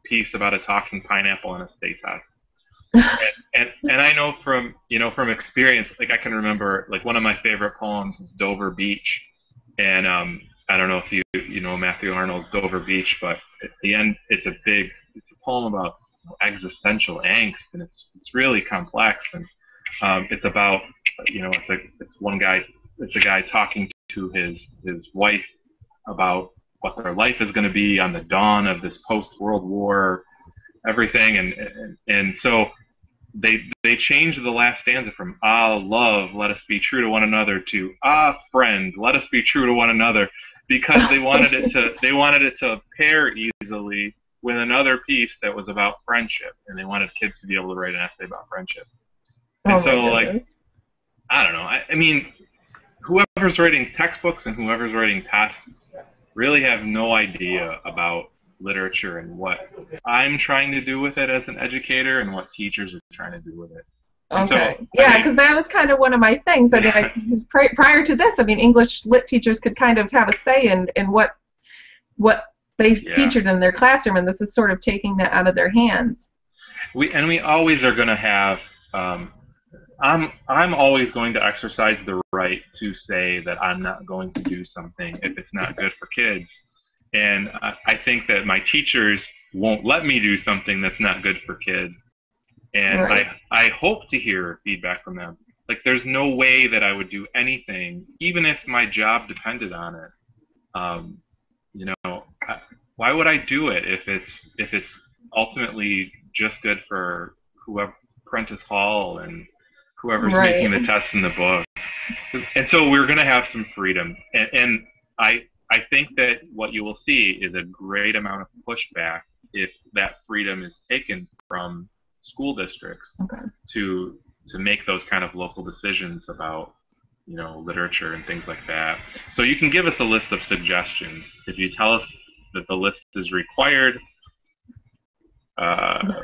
piece about a talking pineapple on a state test. and I know from experience, like, I can remember, like, one of my favorite poems is Dover Beach, and I don't know if you know Matthew Arnold's Dover Beach, but at the end it's a poem about existential angst, and it's really complex, and it's about, you know, it's a guy talking to his wife about what their life is going to be on the dawn of this post-World War everything, and so they changed the last stanza from love, let us be true to one another, to friend, let us be true to one another, because they wanted it to pair easily with another piece that was about friendship, and they wanted kids to be able to write an essay about friendship. And so, like, I don't know. I mean, whoever's writing textbooks and whoever's writing tests really have no idea about literature and what I'm trying to do with it as an educator and what teachers are trying to do with it. Okay. So, yeah, because that was kind of one of my things. I mean, prior to this, I mean, English lit teachers could kind of have a say in what they featured in their classroom, and this is sort of taking that out of their hands. We always are going to have. I'm always going to exercise the right to say that I'm not going to do something if it's not good for kids. And I think that my teachers won't let me do something that's not good for kids. And I hope to hear feedback from them. Like, there's no way that I would do anything, even if my job depended on it. You know, why would I do it if it's ultimately just good for whoever, Prentice Hall and whoever's making the tests in the book. And so we're going to have some freedom. And I think that what you will see is a great amount of pushback if that freedom is taken from school districts to make those kind of local decisions about, you know, literature and things like that. So you can give us a list of suggestions. If you tell us that the list is required,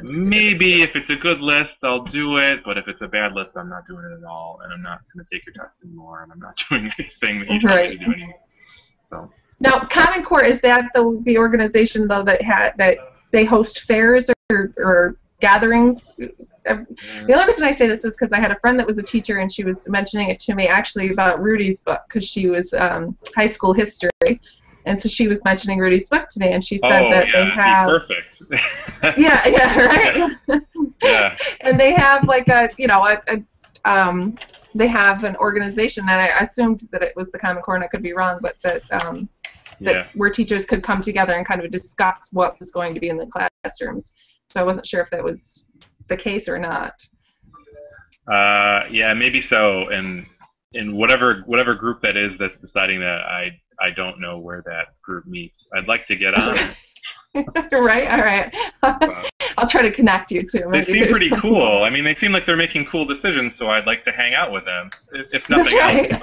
maybe if it's a good list, I'll do it, but if it's a bad list, I'm not doing it at all, and I'm not going to take your test anymore, and I'm not doing anything that you tell me to do anymore. So. Now, Common Core, is that the organization, though, that they host fairs or gatherings? The only reason I say this is because I had a friend that was a teacher, and she was mentioning it to me actually about Rudy's book, because she was high school history. And so she was mentioning Rudy's book to me, and she said that they have. Perfect. right. Yeah. And they have like they have an organization, and I assumed that it was the Common Core, and I could be wrong, but that where teachers could come together and kind of discuss what was going to be in the classrooms. So I wasn't sure if that was the case or not. Yeah, maybe so. And in whatever group that is that's deciding that, I don't know where that group meets. I'd like to get on it. Right, all right. I'll try to connect you to them. They seem pretty cool. I mean, they seem like they're making cool decisions, so I'd like to hang out with them, if nothing else.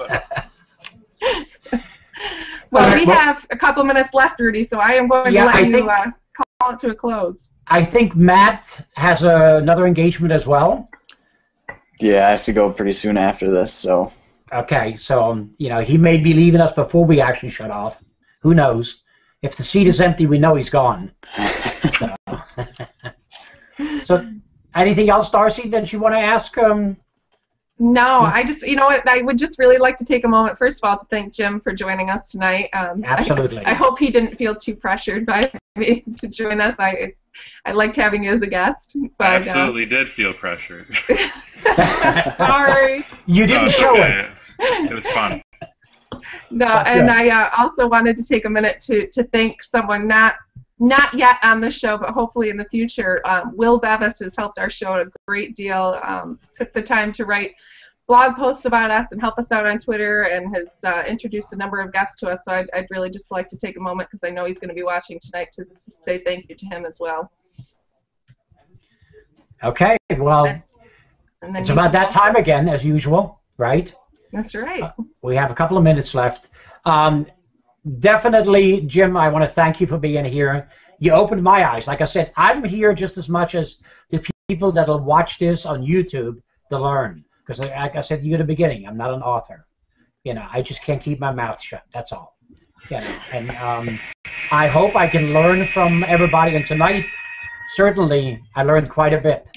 Well, we have a couple minutes left, Rudy, so I am going to let you call it to a close. I think Matt has another engagement as well. Yeah, I have to go pretty soon after this, so... Okay, so, you know, he may be leaving us before we actually shut off. Who knows? If the seat is empty, we know he's gone. So, anything else, Darcy, that you want to ask? No, I just, you know what, I would just really like to take a moment, first of all, to thank Jim for joining us tonight. Absolutely. I hope he didn't feel too pressured by me to join us. I liked having you as a guest. But, I absolutely did feel pressured. Sorry. You didn't show it. It was fun. No, and I also wanted to take a minute to thank someone not yet on the show, but hopefully in the future. Will Bevis has helped our show a great deal. Took the time to write blog posts about us and help us out on Twitter, and has introduced a number of guests to us. So I'd really just like to take a moment, because I know he's going to be watching tonight, to say thank you to him as well. Okay, well, it's about that time again, as usual, right? That's right. We have a couple of minutes left. Definitely, Jim, I want to thank you for being here. You opened my eyes. Like I said, I'm here just as much as the people that will watch this on YouTube to learn. Because like I said to you at the beginning, I'm not an author. You know, I just can't keep my mouth shut. That's all. You know, and I hope I can learn from everybody. And tonight, certainly, I learned quite a bit.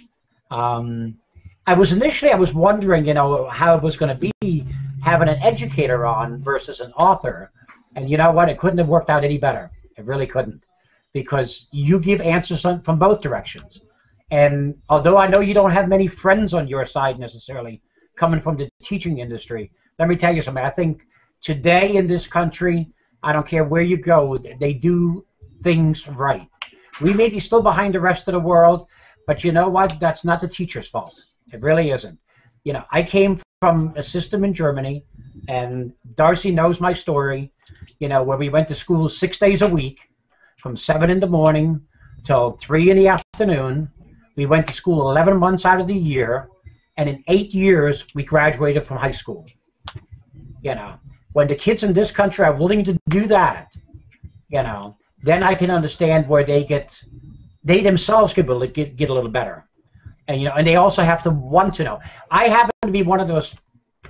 I was wondering, you know, how it was going to be having an educator on versus an author. And you know what? It couldn't have worked out any better. It really couldn't. Because you give answers from both directions. And although I know you don't have many friends on your side necessarily coming from the teaching industry, let me tell you something. I think today in this country, I don't care where you go, they do things right. We may be still behind the rest of the world, but you know what? That's not the teacher's fault. It really isn't. You know, I came from a system in Germany, and Darcy knows my story, you know, where we went to school 6 days a week from 7 in the morning till 3 in the afternoon. We went to school 11 months out of the year, and in 8 years, we graduated from high school. You know, when the kids in this country are willing to do that, you know, then I can understand where they themselves could get a little better. And, you know, and they also have to want to know. I happen to be one of those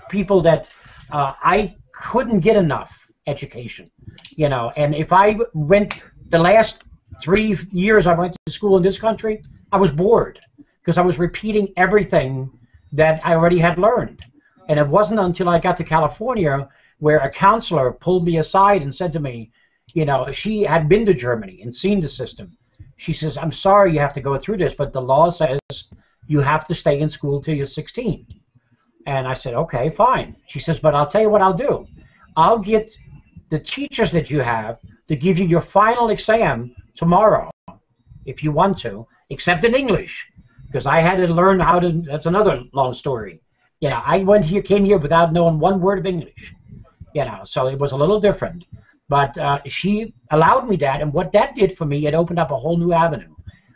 people that I couldn't get enough education, you know, and if I went the last 3 years I went to school in this country, I was bored because I was repeating everything that I already had learned. And it wasn't until I got to California where a counselor pulled me aside and said to me, you know, she had been to Germany and seen the system. She says, I'm sorry you have to go through this, but the law says you have to stay in school till you're 16. And I said, okay, fine. She says, but I'll tell you what I'll do. I'll get the teachers that you have to give you your final exam tomorrow, if you want to, except in English, because I had to learn how to, that's another long story. You know, I came here without knowing one word of English, you know, so it was a little different. But she allowed me that, and what that did for me, it opened up a whole new avenue.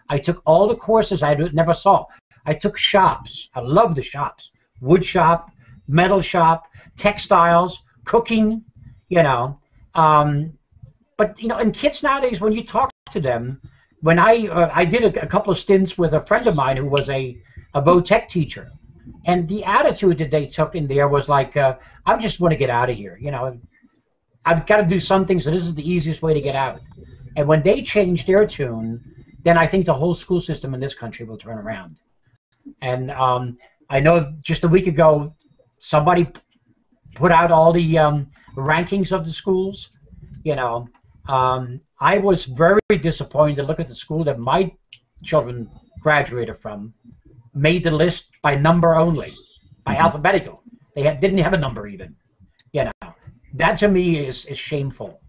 I took all the courses I never saw. I took shops. I love the shops. Wood shop, metal shop, textiles, cooking, you know. But, you know, and kids nowadays, when you talk to them, when I did a couple of stints with a friend of mine who was a vo-tech teacher, and the attitude that they took in there was like, I just want to get out of here, you know. I've got to do something, so this is the easiest way to get out. And when they change their tune, then I think the whole school system in this country will turn around. And I know just a week ago, somebody put out all the rankings of the schools. You know, I was very disappointed to look at the school that my children graduated from, made the list by number only, by alphabetical. They didn't have a number even, you know. That to me is shameful,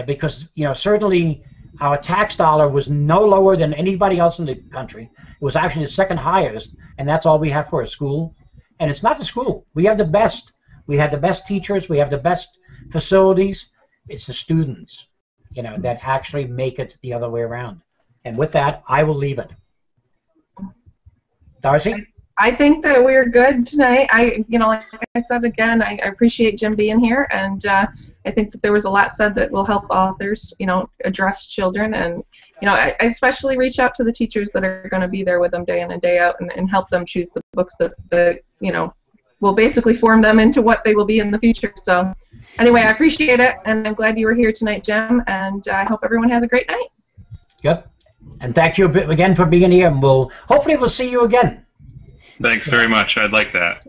because, you know, certainly our tax dollar was no lower than anybody else in the country. It was actually the second highest, and that's all we have for a school. And it's not the school. We have the best. We have the best teachers. We have the best facilities. It's the students, you know, that actually make it the other way around. And with that, I will leave it. Darcy? I think that we're good tonight. You know, like I said again, I appreciate Jim being here, and I think that there was a lot said that will help authors, you know, address children, and, you know, I especially reach out to the teachers that are going to be there with them day in and day out, and help them choose the books that you know, will basically form them into what they will be in the future. So, anyway, I appreciate it, and I'm glad you were here tonight, Jim, and I hope everyone has a great night. Good, and thank you again for being here, and hopefully we'll see you again. Thanks very much. I'd like that.